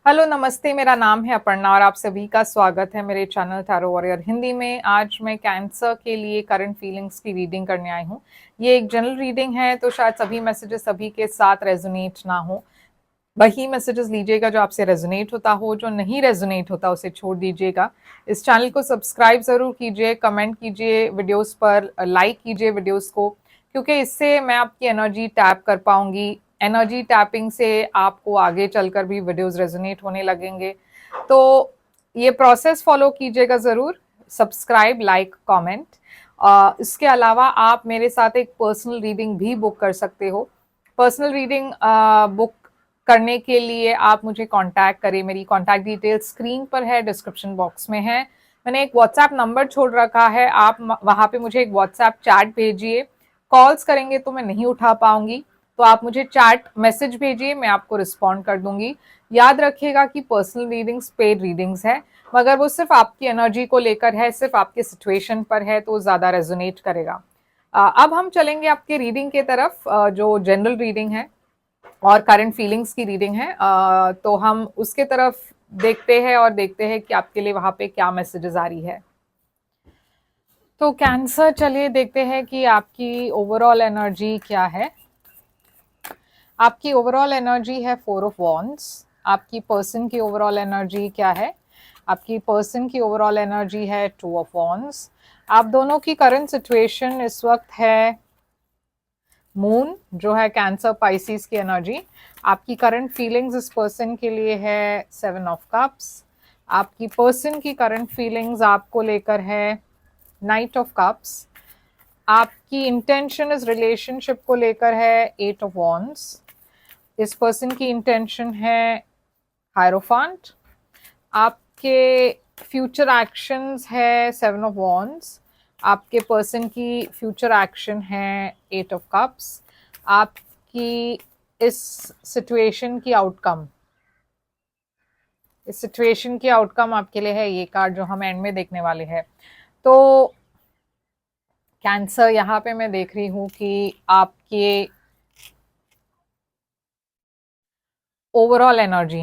Hello नमस्ते, मेरा नाम है अपर्णा और आप सभी का स्वागत है मेरे चैनल टैरो वॉरियर हिंदी में। आज मैं कैंसर के लिए करंट फीलिंग्स की रीडिंग करने आई हूँ। ये एक जनरल रीडिंग है, तो शायद सभी मैसेजेस सभी के साथ रेजोनेट ना हो। वही मैसेजेस लीजिएगा जो आपसे रेजोनेट होता हो, जो नहीं रेजोनेट होता उसे छोड़ दीजिएगा। इस चैनल को सब्सक्राइब ज़रूर कीजिए, कमेंट कीजिए वीडियोस पर, लाइक कीजिए वीडियोस को, क्योंकि इससे मैं आपकी एनर्जी टैप कर पाऊंगी। एनर्जी टैपिंग से आपको आगे चलकर भी वीडियोस रेजोनेट होने लगेंगे। तो ये प्रोसेस फॉलो कीजिएगा ज़रूर, सब्सक्राइब, लाइक, कमेंट। इसके अलावा आप मेरे साथ एक पर्सनल रीडिंग भी बुक कर सकते हो। पर्सनल रीडिंग बुक करने के लिए आप मुझे कांटेक्ट करें। मेरी कांटेक्ट डिटेल्स स्क्रीन पर है, डिस्क्रिप्शन बॉक्स में है। मैंने एक व्हाट्सएप नंबर छोड़ रखा है, आप वहां पे मुझे एक व्हाट्सएप चैट भेजिए। कॉल्स करेंगे तो मैं नहीं उठा पाऊंगी, तो आप मुझे चैट मैसेज भेजिए, मैं आपको रिस्पॉन्ड कर दूंगी। याद रखिएगा कि पर्सनल रीडिंग्स पेड रीडिंग्स है, मगर वो सिर्फ आपकी एनर्जी को लेकर है, सिर्फ आपके सिचुएशन पर है, तो ज़्यादा रेजोनेट करेगा। अब हम चलेंगे आपके रीडिंग के तरफ, जो जनरल रीडिंग है और करंट फीलिंग्स की रीडिंग है। तो हम उसके तरफ देखते हैं और देखते हैं कि आपके लिए वहां पे क्या मैसेजेस आ रही है। तो कैंसर, चलिए देखते हैं कि आपकी ओवरऑल एनर्जी क्या है। आपकी ओवरऑल एनर्जी है 4 ऑफ वॉन्ड्स। आपकी पर्सन की ओवरऑल एनर्जी क्या है? आपकी पर्सन की ओवरऑल एनर्जी है 2 ऑफ वॉन्ड्स। आप दोनों की करंट सिचुएशन इस वक्त है मून, जो है कैंसर पाइसिस की एनर्जी। आपकी करंट फीलिंग्स इस पर्सन के लिए है 7 ऑफ कप्स। आपकी पर्सन की करंट फीलिंग्स आपको लेकर है नाइट ऑफ कप्स। आपकी इंटेंशन इस रिलेशनशिप को लेकर है 8 ऑफ वॉन्ड्स। इस पर्सन की इंटेंशन है हायरोफांट। आपके फ्यूचर एक्शंस है 7 ऑफ वॉन्ड्स। आपके पर्सन की फ्यूचर एक्शन है 8 ऑफ कप्स। आपकी इस सिचुएशन की आउटकम, इस सिचुएशन की आउटकम आपके लिए है ये कार्ड जो हम एंड में देखने वाले हैं। तो कैंसर, यहाँ पे मैं देख रही हूँ कि आपके ओवरऑल एनर्जी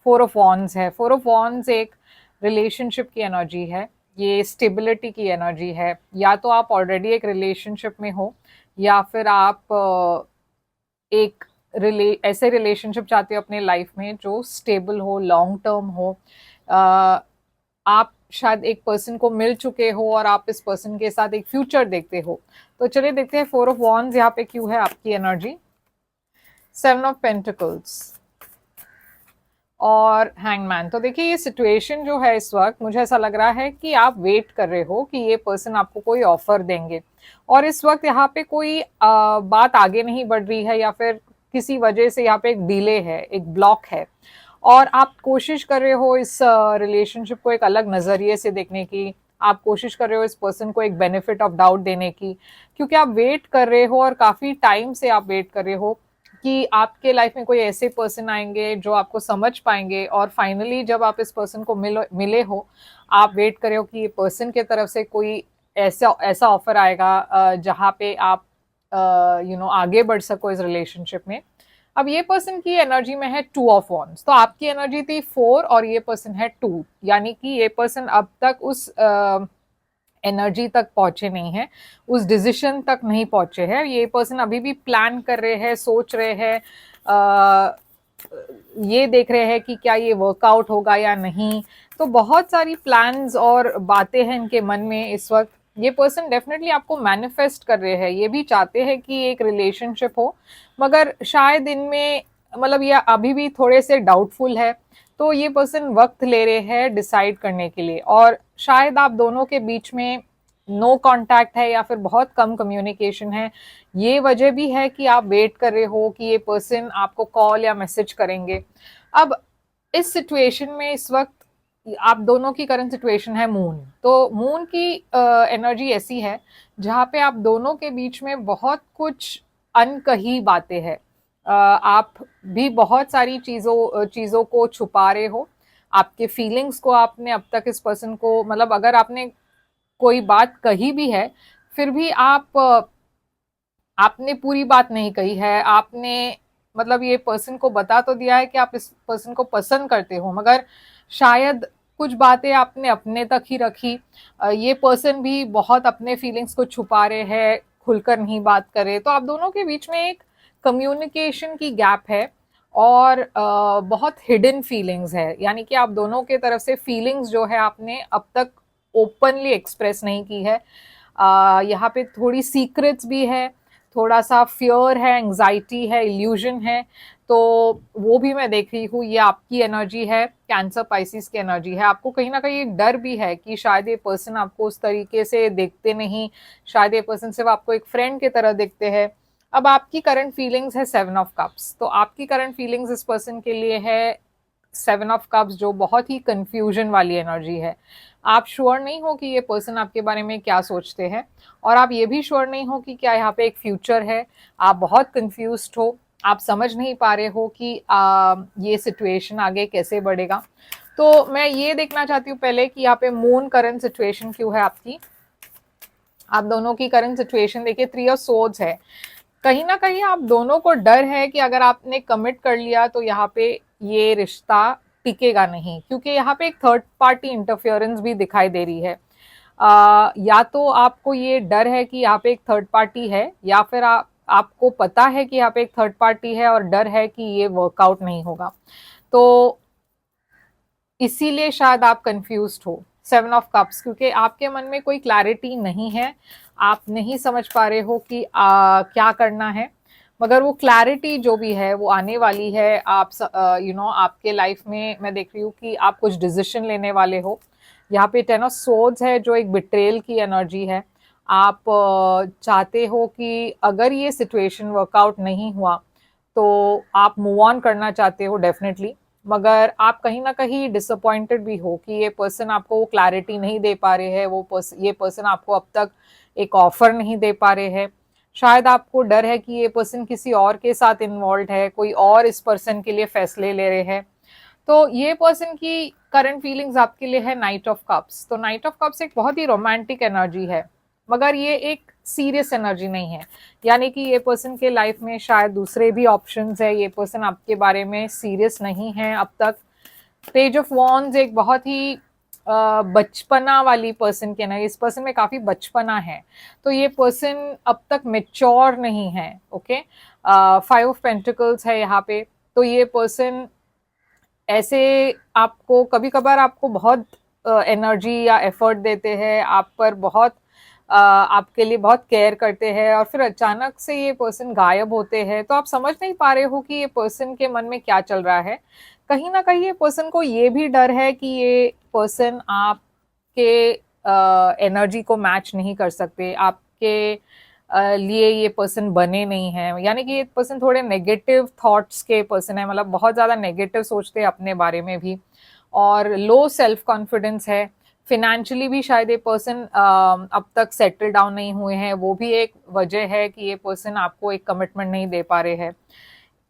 4 ऑफ वॉन्ड्स है। 4 ऑफ वॉन्ड्स एक रिलेशनशिप की एनर्जी है, ये स्टेबिलिटी की एनर्जी है। या तो आप ऑलरेडी एक रिलेशनशिप में हो, या फिर आप एक ऐसे रिलेशनशिप चाहते हो अपने लाइफ में जो स्टेबल हो, लॉन्ग टर्म हो। आप शायद एक पर्सन को मिल चुके हो और आप इस पर्सन के साथ एक फ्यूचर देखते हो। तो चलिए देखते हैं 4 ऑफ वॉन्ड्स यहाँ पे क्यों है आपकी एनर्जी। 7 ऑफ पेंटिकल्स और हैंगमैन। तो देखिए, ये सिचुएशन जो है इस वक्त मुझे ऐसा लग रहा है कि आप वेट कर रहे हो कि ये पर्सन आपको कोई ऑफर देंगे, और इस वक्त यहाँ पे कोई बात आगे नहीं बढ़ रही है, या फिर किसी वजह से यहाँ पे एक डिले है, एक ब्लॉक है, और आप कोशिश कर रहे हो इस रिलेशनशिप को एक अलग नजरिए से देखने की। आप कोशिश कर रहे हो इस पर्सन को एक बेनिफिट ऑफ डाउट देने की, क्योंकि आप वेट कर रहे हो और काफी टाइम से आप वेट कर रहे हो कि आपके लाइफ में कोई ऐसे पर्सन आएंगे जो आपको समझ पाएंगे, और फाइनली जब आप इस पर्सन को मिले हो, आप वेट कर रहे हो कि ये पर्सन के तरफ से कोई ऐसा ऐसा ऑफर आएगा जहाँ पे आप आगे बढ़ सको इस रिलेशनशिप में। अब ये पर्सन की एनर्जी में है 2 ऑफ वॉन्ड्स, तो आपकी एनर्जी थी 4 और ये पर्सन है 2, यानी कि ये पर्सन अब तक उस एनर्जी तक पहुंचे नहीं है, उस डिसीजन तक नहीं पहुंचे हैं। ये पर्सन अभी भी प्लान कर रहे हैं, सोच रहे हैं, ये देख रहे हैं कि क्या ये वर्कआउट होगा या नहीं। तो बहुत सारी प्लान्स और बातें हैं इनके मन में इस वक्त। ये पर्सन डेफिनेटली आपको मैनिफेस्ट कर रहे हैं, ये भी चाहते हैं कि एक रिलेशनशिप हो, मगर शायद इनमें मतलब ये अभी भी थोड़े से डाउटफुल है। तो ये पर्सन वक्त ले रहे हैं डिसाइड करने के लिए, और शायद आप दोनों के बीच में नो कांटेक्ट है या फिर बहुत कम कम्युनिकेशन है। ये वजह भी है कि आप वेट कर रहे हो कि ये पर्सन आपको कॉल या मैसेज करेंगे। अब इस सिचुएशन में इस वक्त आप दोनों की करंट सिचुएशन है मून। तो मून की एनर्जी ऐसी है जहाँ पे आप दोनों के बीच में बहुत कुछ अनकही बातें हैं। आप भी बहुत सारी चीज़ों को छुपा रहे हो। आपके फीलिंग्स को आपने अब तक इस पर्सन को, मतलब अगर आपने कोई बात कही भी है, फिर भी आपने पूरी बात नहीं कही है। आपने मतलब ये पर्सन को बता तो दिया है कि आप इस पर्सन को पसंद करते हो, मगर शायद कुछ बातें आपने अपने तक ही रखी। ये पर्सन भी बहुत अपने फीलिंग्स को छुपा रहे हैं, खुलकर नहीं बात करे, तो आप दोनों के बीच में एक कम्युनिकेशन की गैप है और बहुत हिडन फीलिंग्स है, यानी कि आप दोनों के तरफ से फीलिंग्स जो है आपने अब तक ओपनली एक्सप्रेस नहीं की है। यहाँ पे थोड़ी सीक्रेट्स भी है, थोड़ा सा फियर है, एंजाइटी है, इल्यूजन है, तो वो भी मैं देख रही हूँ। ये आपकी एनर्जी है, कैंसर पाइसिस की एनर्जी है। आपको कहीं ना कहीं डर भी है कि शायद ये पर्सन आपको उस तरीके से देखते नहीं, शायद ये पर्सन सिर्फ आपको एक फ्रेंड की तरह देखते हैं। अब आपकी करंट फीलिंग्स है 7 ऑफ कप्स, तो आपकी करंट फीलिंग्स इस पर्सन के लिए है 7 ऑफ कप्स, जो बहुत ही कंफ्यूजन वाली एनर्जी है। आप श्योर नहीं हो कि ये पर्सन आपके बारे में क्या सोचते हैं, और आप ये भी श्योर नहीं हो कि क्या यहाँ पे एक फ्यूचर है। आप बहुत कंफ्यूज्ड हो, आप समझ नहीं पा रहे हो कि ये सिचुएशन आगे कैसे बढ़ेगा। तो मैं ये देखना चाहती हूँ पहले कि यहाँ पे मून करंट सिचुएशन क्यों है आपकी। आप दोनों की करंट सिचुएशन देखिए, 3 ऑफ सोर्ड्स है। कहीं ना कहीं आप दोनों को डर है कि अगर आपने कमिट कर लिया तो यहाँ पे ये रिश्ता टिकेगा नहीं, क्योंकि यहाँ पे एक थर्ड पार्टी इंटरफेरेंस भी दिखाई दे रही है। या तो आपको ये डर है कि यहाँ पे एक थर्ड पार्टी है, या फिर आपको पता है कि यहाँ पे एक थर्ड पार्टी है और डर है कि ये वर्कआउट नहीं होगा, तो इसीलिए शायद आप कंफ्यूज्ड हो। 7 ऑफ कप्स, क्योंकि आपके मन में कोई क्लैरिटी नहीं है, आप नहीं समझ पा रहे हो कि क्या करना है, मगर वो क्लैरिटी जो भी है वो आने वाली है। आप आपके लाइफ में मैं देख रही हूँ कि आप कुछ डिसीजन लेने वाले हो। यहाँ पे 10 ऑफ सोर्ड्स है, जो एक बिट्रेल की एनर्जी है। आप चाहते हो कि अगर ये सिचुएशन वर्कआउट नहीं हुआ तो आप मूव ऑन करना चाहते हो डेफिनेटली, मगर आप कहीं ना कहीं डिसअपॉइंटेड भी हो कि ये पर्सन आपको वो क्लैरिटी नहीं दे पा रहे हैं, ये पर्सन आपको अब तक एक ऑफर नहीं दे पा रहे हैं। शायद आपको डर है कि ये पर्सन किसी और के साथ इन्वॉल्व है, कोई और इस पर्सन के लिए फैसले ले रहे हैं। तो ये पर्सन की करंट फीलिंग्स आपके लिए है 9 ऑफ कप्स। तो 9 ऑफ कप्स एक बहुत ही रोमांटिक एनर्जी है, मगर ये एक सीरियस एनर्जी नहीं है, यानी कि ये पर्सन के लाइफ में शायद दूसरे भी ऑप्शंस है, ये पर्सन आपके बारे में सीरियस नहीं है अब तक। पेज ऑफ वॉन्ड्स एक बहुत ही बचपना वाली पर्सन के ना, इस पर्सन में काफी बचपना है, तो ये पर्सन अब तक मेच्योर नहीं है। ओके, 5 ऑफ पेंटिकल्स है यहाँ पे, तो ये पर्सन ऐसे आपको कभी कभार आपको बहुत एनर्जी या एफर्ट देते हैं, आप पर बहुत आपके लिए बहुत केयर करते हैं, और फिर अचानक से ये पर्सन गायब होते हैं, तो आप समझ नहीं पा रहे हो कि ये पर्सन के मन में क्या चल रहा है। कहीं ना कहीं ये पर्सन को ये भी डर है कि ये पर्सन आपके एनर्जी को मैच नहीं कर सकते, आपके लिए ये पर्सन बने नहीं हैं, यानी कि ये पर्सन थोड़े नेगेटिव थॉट्स के पर्सन है, मतलब बहुत ज़्यादा नेगेटिव सोचते हैं अपने बारे में भी, और लो सेल्फ कॉन्फिडेंस है। फिनेंशियली भी शायद ये पर्सन अब तक सेटल डाउन नहीं हुए हैं, वो भी एक वजह है कि ये पर्सन आपको एक कमिटमेंट नहीं दे पा रहे हैं।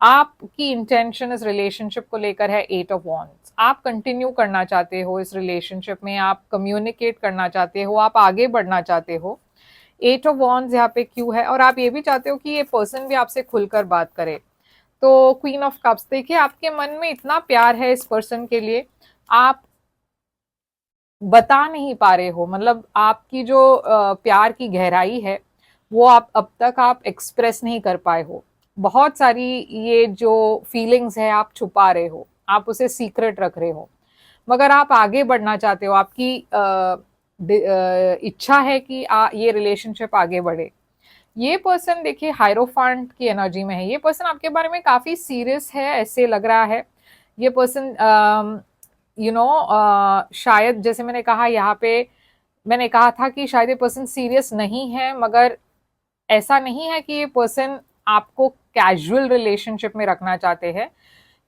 आपकी इंटेंशन इस रिलेशनशिप को लेकर है 8 ऑफ वॉन्ड्स। आप कंटिन्यू करना चाहते हो इस रिलेशनशिप में, आप कम्युनिकेट करना चाहते हो, आप आगे बढ़ना चाहते हो। 8 ऑफ वॉन्ड्स यहाँ पे क्यों है, और आप ये भी चाहते हो कि ये पर्सन भी आपसे खुलकर बात करे। तो क्वीन ऑफ कप्स, देखिए आपके मन में इतना प्यार है इस पर्सन के लिए, आप बता नहीं पा रहे हो, मतलब आपकी जो प्यार की गहराई है वो आप अब तक आप एक्सप्रेस नहीं कर पाए हो। बहुत सारी ये जो फीलिंग्स है आप छुपा रहे हो, आप उसे सीक्रेट रख रहे हो, मगर आप आगे बढ़ना चाहते हो, आपकी इच्छा है कि ये रिलेशनशिप आगे बढ़े। ये पर्सन देखिए हायरोफांट की एनर्जी में है, ये पर्सन आपके बारे में काफी सीरियस है ऐसे लग रहा है। ये पर्सन शायद जैसे मैंने कहा यहाँ पे, मैंने कहा था कि शायद ये पर्सन सीरियस नहीं है, मगर ऐसा नहीं है कि ये पर्सन आपको कैजुअल रिलेशनशिप में रखना चाहते हैं।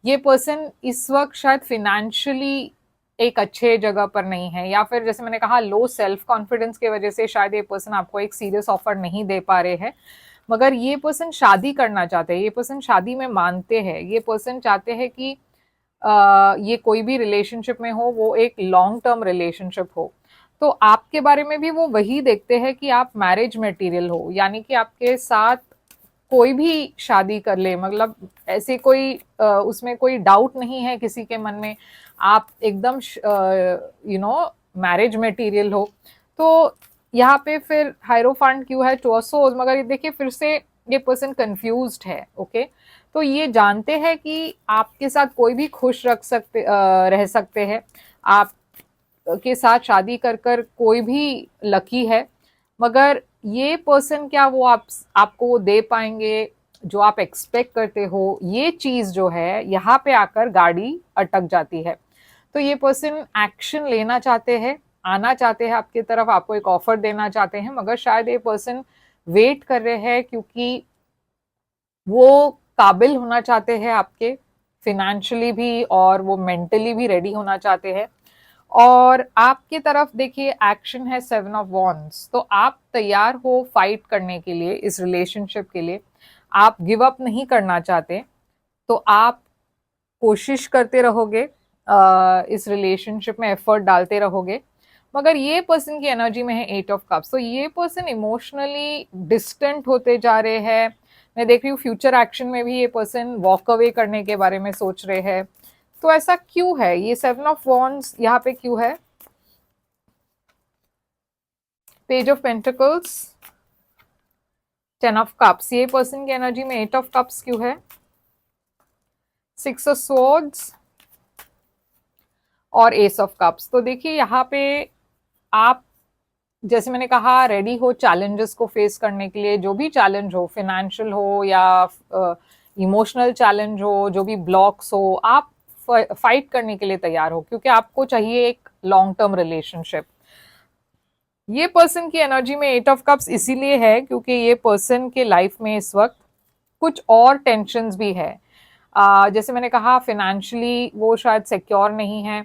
ये पर्सन इस वक्त शायद फिनेंशियली एक अच्छे जगह पर नहीं है, या फिर जैसे मैंने कहा लो सेल्फ कॉन्फिडेंस की वजह से शायद ये पर्सन आपको एक सीरियस ऑफर नहीं दे पा रहे हैं। मगर ये पर्सन शादी करना चाहते हैं, ये पर्सन शादी में मानते हैं, ये पर्सन चाहते हैं कि ये कोई भी रिलेशनशिप में हो वो एक लॉन्ग टर्म रिलेशनशिप हो। तो आपके बारे में भी वो वही देखते हैं कि आप मैरिज मटेरियल हो, यानी कि आपके साथ कोई भी शादी कर ले, मतलब ऐसे कोई उसमें कोई डाउट नहीं है किसी के मन में, आप एकदम मैरिज मटेरियल हो। तो यहाँ पे फिर हायरोफांट क्यों है, टॉर्सोस, मगर ये देखिए फिर से ये पर्सन कंफ्यूज्ड है। ओके, तो ये जानते हैं कि आपके साथ कोई भी खुश रह सकते हैं, आप के साथ शादी कर कर कोई भी लकी है, मगर ये पर्सन क्या वो आपको वो दे पाएंगे जो आप एक्सपेक्ट करते हो, ये चीज जो है यहाँ पे आकर गाड़ी अटक जाती है। तो ये पर्सन एक्शन लेना चाहते हैं, आना चाहते हैं आपकी तरफ, आपको एक ऑफर देना चाहते हैं, मगर शायद ये पर्सन वेट कर रहे हैं क्योंकि वो काबिल होना चाहते हैं आपके, फिनेंशियली भी और वो मेंटली भी रेडी होना चाहते हैं। और आपकी तरफ देखिए एक्शन है 7 ऑफ वॉन्ड्स, तो आप तैयार हो फाइट करने के लिए, इस रिलेशनशिप के लिए आप गिव अप नहीं करना चाहते, तो आप कोशिश करते रहोगे, इस रिलेशनशिप में एफर्ट डालते रहोगे। मगर ये पर्सन की एनर्जी में है 8 ऑफ कप्स, तो ये पर्सन इमोशनली डिस्टेंट होते जा रहे हैं। मैं देख रही हूँ फ्यूचर एक्शन में भी ये पर्सन वॉक अवे करने के बारे में सोच रहे हैं। तो ऐसा क्यों है, ये 7 ऑफ वॉन्ड्स यहाँ पे क्यों है? Page of pentacles, 10 of cups, ये पर्सन की एनर्जी में 8 ऑफ कप्स क्यों है? 6 ऑफ स्वॉर्ड्स और एस ऑफ कप्स। तो देखिए यहाँ पे आप, जैसे मैंने कहा, रेडी हो चैलेंजेस को फेस करने के लिए, जो भी चैलेंज हो, फाइनेंशियल हो या इमोशनल चैलेंज हो, जो भी ब्लॉक्स हो, आप फाइट करने के लिए तैयार हो, क्योंकि आपको चाहिए एक लॉन्ग टर्म रिलेशनशिप। ये पर्सन की एनर्जी में 8 ऑफ कप्स इसीलिए है क्योंकि ये पर्सन के लाइफ में इस वक्त कुछ और टेंशन्स भी है। जैसे मैंने कहा, फाइनेंशियली वो शायद सिक्योर नहीं है,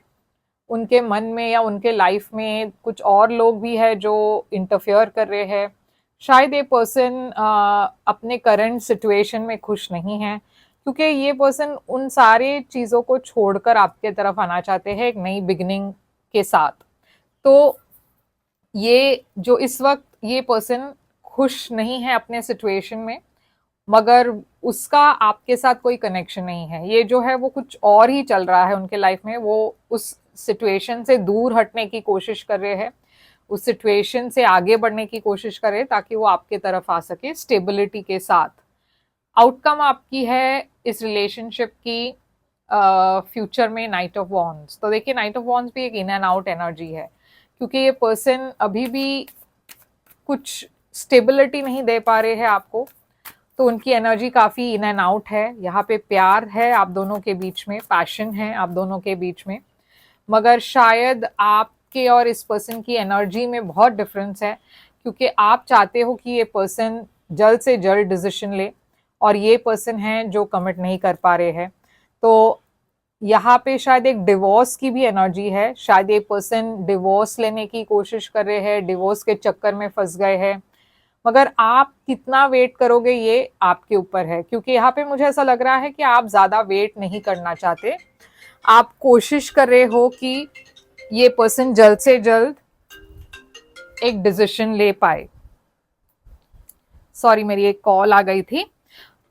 उनके मन में या उनके लाइफ में कुछ और लोग भी है जो इंटरफेयर कर रहे हैं। शायद ये पर्सन अपने करंट सिचुएशन में खुश नहीं है, क्योंकि ये पर्सन उन सारे चीज़ों को छोड़कर आपके तरफ आना चाहते हैं एक नई बिगिनिंग के साथ। तो ये जो इस वक्त ये पर्सन खुश नहीं है अपने सिचुएशन में, मगर उसका आपके साथ कोई कनेक्शन नहीं है, ये जो है वो कुछ और ही चल रहा है उनके लाइफ में। वो उस सिचुएशन से दूर हटने की कोशिश कर रहे हैं, उस सिचुएशन से आगे बढ़ने की कोशिश कर रहे हैं ताकि वो आपके तरफ आ सके स्टेबिलिटी के साथ। आउटकम आपकी है इस रिलेशनशिप की फ्यूचर में नाइट ऑफ वॉन्ड्स। तो देखिए नाइट ऑफ वॉन्ड्स भी एक इन एंड आउट एनर्जी है, क्योंकि ये पर्सन अभी भी कुछ स्टेबिलिटी नहीं दे पा रहे हैं आपको, तो उनकी एनर्जी काफ़ी इन एंड आउट है। यहाँ पे प्यार है आप दोनों के बीच में, पैशन है आप दोनों के बीच में, मगर शायद आपके और इस पर्सन की एनर्जी में बहुत डिफरेंस है, क्योंकि आप चाहते हो कि ये पर्सन जल्द से जल्द डिसीजन ले, और ये पर्सन है जो कमिट नहीं कर पा रहे हैं। तो यहाँ पे शायद एक डिवोर्स की भी एनर्जी है, शायद ये पर्सन डिवोर्स लेने की कोशिश कर रहे हैं, डिवोर्स के चक्कर में फंस गए हैं, मगर आप कितना वेट करोगे ये आपके ऊपर है, क्योंकि यहाँ पे मुझे ऐसा लग रहा है कि आप ज़्यादा वेट नहीं करना चाहते, आप कोशिश कर रहे हो कि ये पर्सन जल्द से जल्द एक डिसीजन ले पाए। सॉरी, मेरी एक कॉल आ गई थी।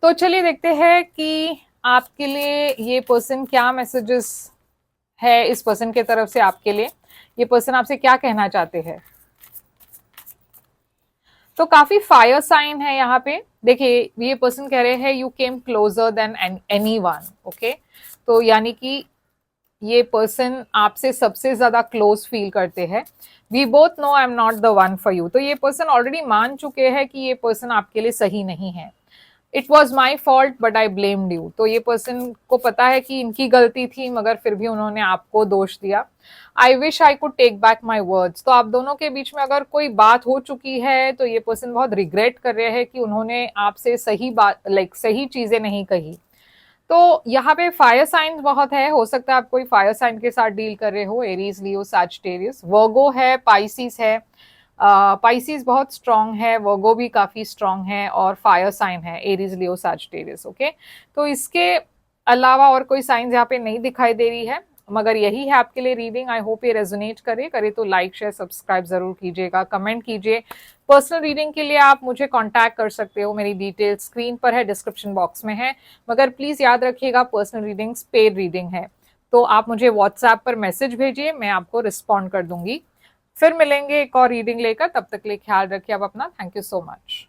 तो चलिए देखते हैं कि आपके लिए ये पर्सन क्या मैसेजेस है इस पर्सन के तरफ से आपके लिए, ये पर्सन आपसे क्या कहना चाहते हैं। तो काफी फायर साइन है यहाँ पे। देखिए ये पर्सन कह रहे हैं you came closure than anyone. Okay, तो यानी कि ये पर्सन आपसे सबसे ज्यादा क्लोज फील करते हैं। We both know I am not the one for you. तो ये पर्सन ऑलरेडी मान चुके हैं कि ये पर्सन आपके लिए सही नहीं है। It was my fault but I blamed you. तो ये पर्सन को पता है कि इनकी गलती थी, मगर फिर भी उन्होंने आपको दोष दिया। I wish I could take back my words. तो आप दोनों के बीच में अगर कोई बात हो चुकी है तो ये पर्सन बहुत रिग्रेट कर रहे हैं कि उन्होंने आपसे सही बात, सही चीजें नहीं कही। तो यहाँ पे फायर साइन बहुत है, हो सकता है आप कोई फायर साइन के साथ डील कर रहे हो, एरीज, लियो, सैजिटेरियस, वर्गो है, पाइसिस है। पाइसिस बहुत स्ट्रांग है, वर्गो भी काफी स्ट्रांग है, और फायर साइन है एरीज, लियो, सैजिटेरियस। ओके, तो इसके अलावा और कोई साइंस यहाँ पे नहीं दिखाई दे रही है। मगर यही है आपके लिए रीडिंग। आई होप ये रेजोनेट करे तो लाइक शेयर सब्सक्राइब जरूर कीजिएगा, कमेंट कीजिए। पर्सनल रीडिंग के लिए आप मुझे कांटेक्ट कर सकते हो, मेरी डिटेल स्क्रीन पर है, डिस्क्रिप्शन बॉक्स में है। मगर प्लीज याद रखिएगा पर्सनल रीडिंग्स पेड रीडिंग है, तो आप मुझे व्हाट्सएप पर मैसेज भेजिए, मैं आपको रिस्पॉन्ड कर दूंगी। फिर मिलेंगे एक और रीडिंग लेकर, तब तक के लिए ख्याल रखिए आप अपना। Thank you so much.